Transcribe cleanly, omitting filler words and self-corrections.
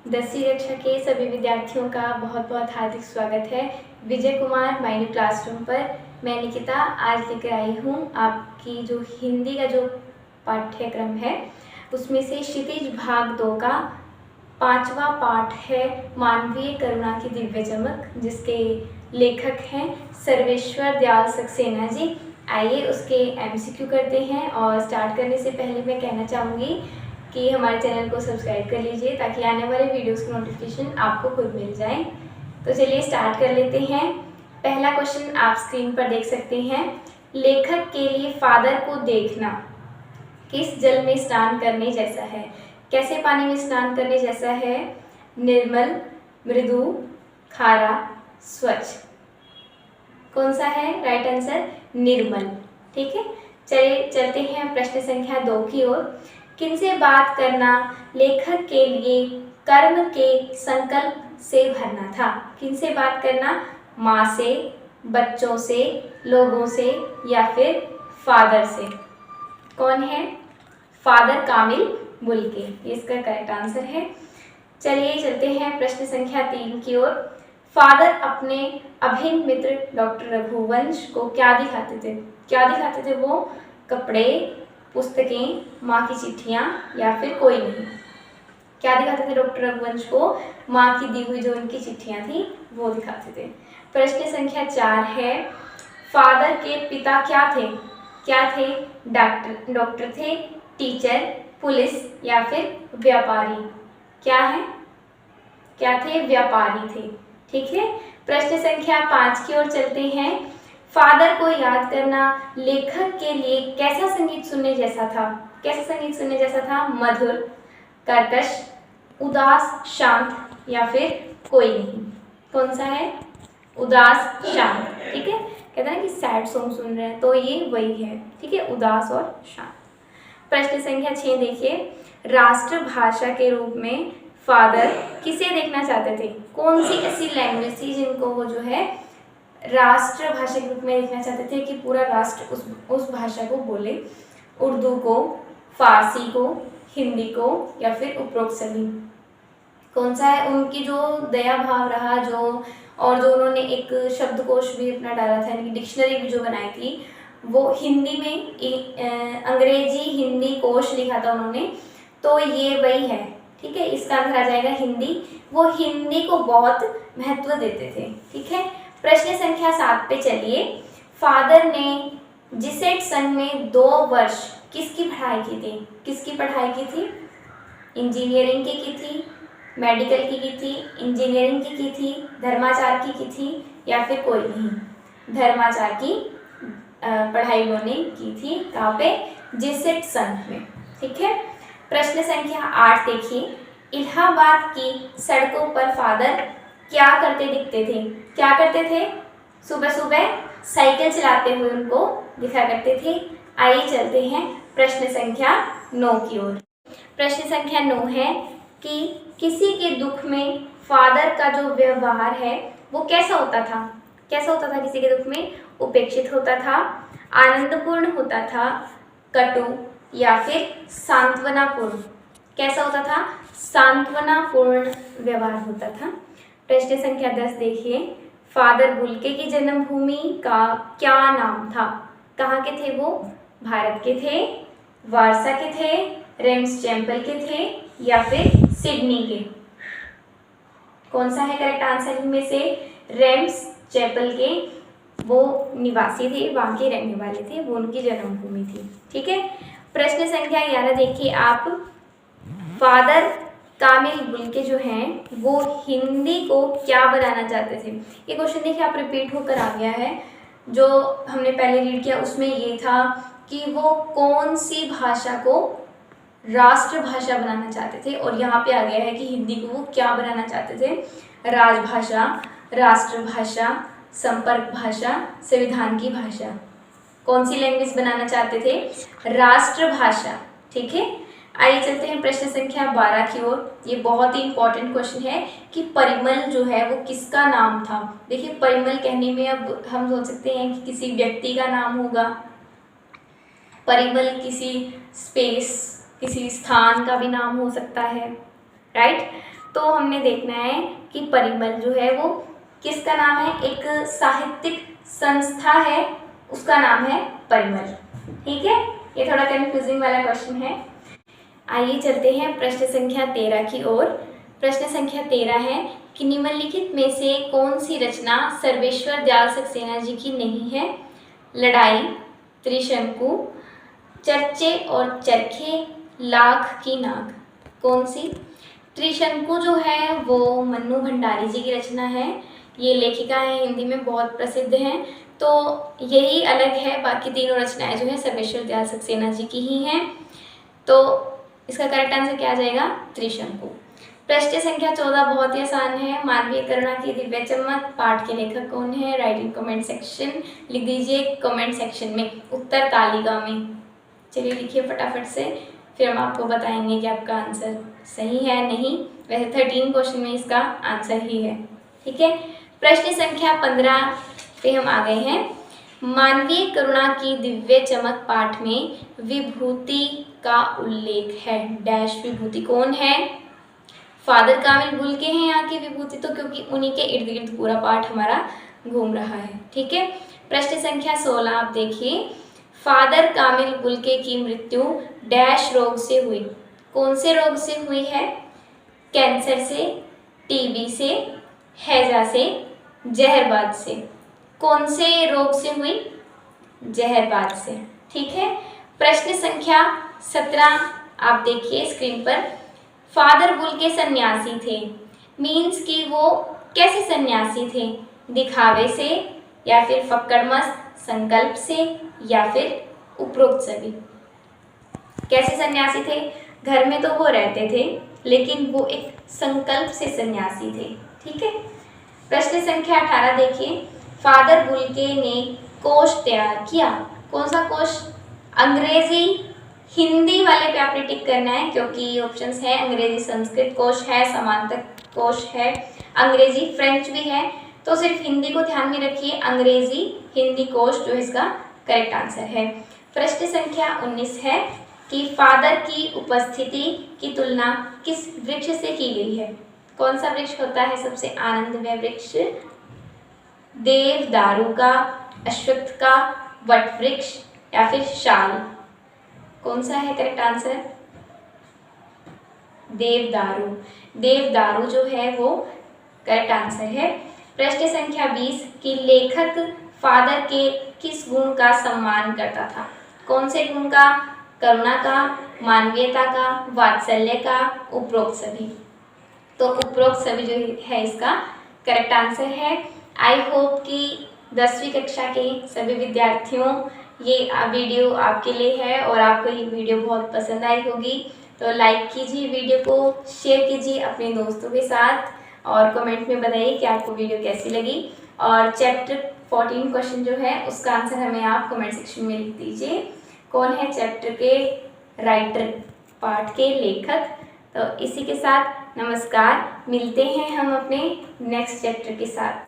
10वीं कक्षा के सभी विद्यार्थियों का बहुत बहुत हार्दिक स्वागत है Vijay Kumar my new classroom पर। मैं निकिता आज लेकर आई हूँ आपकी जो हिंदी का जो पाठ्यक्रम है उसमें से क्षितिज भाग 2 का 5वां पाठ है मानवीय करुणा की दिव्य चमक, जिसके लेखक हैं सर्वेश्वर दयाल सक्सेना जी। आइए उसके एमसीक्यू करते हैं। और स्टार्ट करने से पहले मैं कहना चाहूँगी कि हमारे चैनल को सब्सक्राइब कर लीजिए ताकि आने वाले वीडियोस की नोटिफिकेशन आपको खुद मिल जाए। तो चलिए स्टार्ट कर लेते हैं। पहला क्वेश्चन आप स्क्रीन पर देख सकते हैं। लेखक के लिए फादर को देखना किस जल में स्नान करने जैसा है? कैसे पानी में स्नान करने जैसा है? निर्मल, मृदु, खारा, स्वच्छ। कौन सा है राइट आंसर? निर्मल। ठीक है, चलिए चलते हैं प्रश्न संख्या 2 की ओर। किनसे बात करना लेखक के लिए कर्म के संकल्प से भरना था? किनसे बात करना? माँ से, बच्चों से, लोगों से या फिर फादर से? कौन है? फादर कामिल बुल्के, ये इसका करेक्ट आंसर है। चलिए चलते हैं प्रश्न संख्या 3 की ओर। फादर अपने अभिन्न मित्र डॉक्टर रघुवंश को क्या दिखाते थे? क्या दिखाते थे वो? कपड़े, पुस्तकें, माँ की चिट्ठियाँ या फिर कोई नहीं? क्या दिखाते थे डॉक्टर रघुवंश को? माँ की दी हुई जो उनकी चिट्ठियाँ थी वो दिखाते थे। प्रश्न संख्या 4 है फादर के पिता क्या थे? क्या थे? डॉक्टर थे, टीचर, पुलिस या फिर व्यापारी? क्या है? क्या थे? व्यापारी थे। ठीक है, प्रश्न संख्या 5 की ओर चलते हैं। फादर को याद करना लेखक के लिए कैसा संगीत सुनने जैसा था? कैसा संगीत सुनने जैसा था? मधुर, कर्कश, उदास, शांत या फिर कोई नहीं? कौन सा है? उदास, शांत। ठीक है, कहते हैं ना कि सैड सॉन्ग सुन रहे हैं, तो ये वही है। ठीक है, उदास और शांत। प्रश्न संख्या 6 देखिए। राष्ट्रभाषा के रूप में फादर किसे देखना चाहते थे? कौन सी ऐसी लैंग्वेज थी जिनको वो जो है राष्ट्रभाषा के रूप में देखना चाहते थे कि पूरा राष्ट्र उस भाषा को बोले? उर्दू को, फारसी को, हिंदी को या फिर उपरोक्त सभी? कौन सा है? उनकी जो दया भाव रहा जो उन्होंने एक शब्दकोश भी अपना डाला था, यानी डिक्शनरी भी जो बनाई थी, वो हिंदी में अंग्रेजी हिंदी कोश लिखा था उन्होंने, तो ये वही है। ठीक है, इसका आंसर आ जाएगा हिंदी। वो हिंदी को बहुत महत्व देते थे। ठीक है, प्रश्न संख्या 7 पे चलिए। फादर ने जिसेट संघ में 2 वर्ष किसकी पढ़ाई की थी? किसकी पढ़ाई की थी? इंजीनियरिंग की थी, मेडिकल की थी, इंजीनियरिंग की थी, धर्माचार की थी या फिर कोई नहीं? धर्माचार की पढ़ाई उन्होंने की थी। कहाँ पे? जिसेट संघ में। ठीक है, प्रश्न संख्या 8 देखिए। इलाहाबाद की सड़कों पर फादर क्या करते दिखते थे? क्या करते थे? सुबह सुबह साइकिल चलाते हुए उनको दिखा करते थे। आइए चलते हैं प्रश्न संख्या 9 की ओर। प्रश्न संख्या 9 है कि किसी के दुख में फादर का जो व्यवहार है वो कैसा होता था? कैसा होता था किसी के दुख में? उपेक्षित होता था, आनंदपूर्ण होता था, कटु या फिर सांत्वनापूर्ण? कैसा होता था? सांत्वनापूर्ण व्यवहार होता था। प्रश्न संख्या 10 देखिए। फादर बुल्के की जन्मभूमि का क्या नाम था? कहाँ के थे वो? भारत के थे, वारसा के थे, रेम्स चैपल के थे या फिर सिडनी के? कौन सा है करेक्ट आंसर इनमें से? रेम्स चैपल के वो निवासी थे, वहाँ के रहने वाले थे, वो उनकी जन्मभूमि थी। ठीक है, प्रश्न संख्या 11 देखिए आप। फादर कामिल बुल्के जो हैं वो हिंदी को क्या बनाना चाहते थे? ये क्वेश्चन देखिए आप रिपीट होकर आ गया है। जो हमने पहले रीड किया उसमें ये था कि वो कौन सी भाषा को राष्ट्रभाषा बनाना चाहते थे, और यहाँ पे आ गया है कि हिंदी को वो क्या बनाना चाहते थे? राजभाषा, राष्ट्रभाषा, संपर्क भाषा, संविधान की भाषा? कौन सी लैंग्वेज बनाना चाहते थे? राष्ट्रभाषा। ठीक है, आइए चलते हैं प्रश्न संख्या 12 की ओर। ये बहुत ही इंपॉर्टेंट क्वेश्चन है कि परिमल जो है वो किसका नाम था? देखिए परिमल कहने में अब हम सोच सकते हैं कि किसी व्यक्ति का नाम होगा, परिमल किसी स्पेस, किसी स्थान का भी नाम हो सकता है, राइट? तो हमने देखना है कि परिमल जो है वो किसका नाम है, एक साहित्यिक संस्था है, उसका नाम है परिमल। ठीक है, ये थोड़ा कंफ्यूजिंग वाला क्वेश्चन है। आइए चलते हैं प्रश्न संख्या 13 की ओर। प्रश्न संख्या 13 है कि निम्नलिखित में से कौन सी रचना सर्वेश्वर दयाल सक्सेना जी की नहीं है? लड़ाई, त्रिशंकु, चर्चे और चरखे, लाख की नाक। कौन सी? त्रिशंकु जो है वो मन्नू भंडारी जी की रचना है। ये लेखिका है, हिंदी में बहुत प्रसिद्ध हैं, तो यही अलग है, बाकी तीनों रचनाएं जो है सर्वेश्वर दयाल सक्सेना जी की ही हैं। तो इसका करेक्ट आंसर क्या आ जाएगा? त्रिशंकु। प्रश्न संख्या 14 बहुत ही आसान है। मानवीय करुणा की दिव्य चमक पाठ के लेखक कौन है? राइट इन कमेंट सेक्शन, लिख दीजिए कमेंट सेक्शन में उत्तर तालिका में। चलिए लिखिए फटाफट से, फिर हम आपको बताएंगे कि आपका आंसर सही है नहीं। वैसे 13 क्वेश्चन में इसका आंसर ही है। ठीक है, प्रश्न संख्या 15 पे हम आ गए हैं। मानवीय करुणा की दिव्य चमक पाठ में विभूति का उल्लेख है। डैश विभूति कौन है? फादर कामिल बुल्के हैं यहाँ की विभूति, तो क्योंकि उन्हीं के इर्द गिर्द पूरा पाठ हमारा घूम रहा है। ठीक है, प्रश्न संख्या 16 आप देखिए। फादर कामिल बुल्के की मृत्यु डैश रोग से हुई। कौन से रोग से हुई है? कैंसर से, टीबी से, हैजा से, जहरबाद से। कौन से रोग से हुई? जहरबाद से। ठीक है, प्रश्न संख्या 17 आप देखिए स्क्रीन पर। फादर बुल्के सन्यासी थे, मीन्स कि वो कैसे सन्यासी थे? दिखावे से, या फिर फक्कड़मस्त संकल्प से, या फिर उपरोक्त सभी। कैसे सन्यासी थे? घर में तो वो रहते थे, लेकिन वो एक संकल्प से सन्यासी थे। ठीक है, प्रश्न संख्या 18 देखिए। फादर बुल्के ने कोश तैयार किया। कौन सा कोश? अंग्रेजी, हिंदी वाले पे आपने टिक करना है, क्योंकि ऑप्शंस है अंग्रेजी संस्कृत कोश है, समांतर कोश है, अंग्रेजी फ्रेंच भी है, तो सिर्फ हिंदी को ध्यान में रखिए। अंग्रेजी हिंदी कोश जो इसका करेक्ट आंसर है। प्रश्न संख्या 19 है कि फादर की उपस्थिति की तुलना किस वृक्ष से की गई है? कौन सा वृक्ष होता है सबसे आनंदमय वृक्ष? देवदारू का, अश्वत्थ का, वट वृक्ष, या फिर शाल। कौन सा है करेक्ट आंसर? देवदारू। देवदारू जो है वो करेक्ट आंसर है। प्रश्न संख्या 20 कि लेखक फादर के किस गुण का सम्मान करता था? कौन से गुण का? करुणा का, मानवीयता का, वात्सल्य का, उपरोक्त सभी। तो उपरोक्त सभी जो है इसका करेक्ट आंसर है। आई होप कि 10वीं कक्षा के सभी विद्यार्थियों ये वीडियो आपके लिए है और आपको ये वीडियो बहुत पसंद आई होगी। तो लाइक कीजिए वीडियो को, शेयर कीजिए अपने दोस्तों के साथ और कमेंट में बताइए कि आपको वीडियो कैसी लगी। और चैप्टर 14 क्वेश्चन जो है उसका आंसर हमें आप कमेंट सेक्शन में लिख दीजिए। कौन है चैप्टर के राइटर, पाठ के लेखक। तो इसी के साथ नमस्कार, मिलते हैं हम अपने नेक्स्ट चैप्टर के साथ।